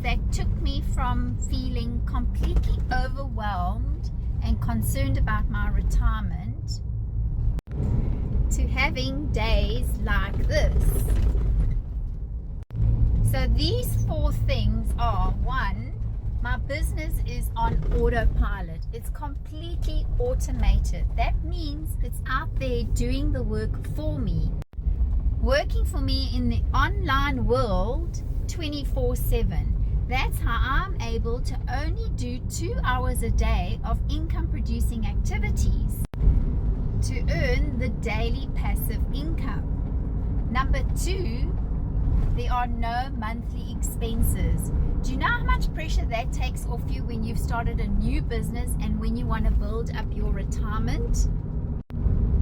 that took me from feeling completely overwhelmed and concerned about my retirement to having days like this. So these 4 things are: 1, my business is on autopilot. It's completely automated. That means it's out there doing the work for me, working for me in the online world 24/7. That's how I'm able to only do 2 hours a day of income producing activities to earn the daily passive income. Number 2, there are no monthly expenses. Do you know how much pressure that takes off you when you've started a new business and when you want to build up your retirement?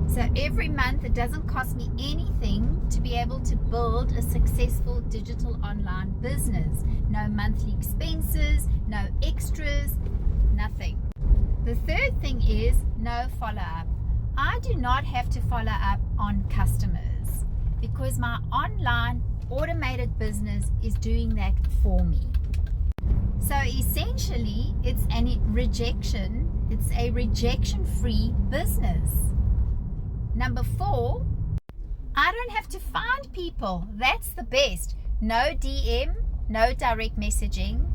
So every month it doesn't cost me anything to be able to build a successful digital online business. No monthly expenses, no extras, nothing. The third thing is no follow-up. I do not have to follow up on customers because my online automated business is doing that for me. So essentially it's a rejection-free business. Number 4, I don't have to find people. That's the best. No DM, no direct messaging,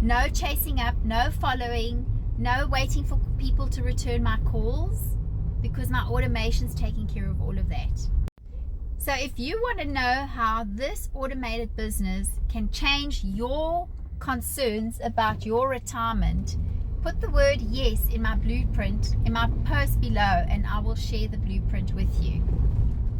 no chasing up, no following, no waiting for people to return my calls, because my automation's taking care of all of that. So if you want to know how this automated business can change your concerns about your retirement, put the word yes in my blueprint in my post below and I will share the blueprint with you.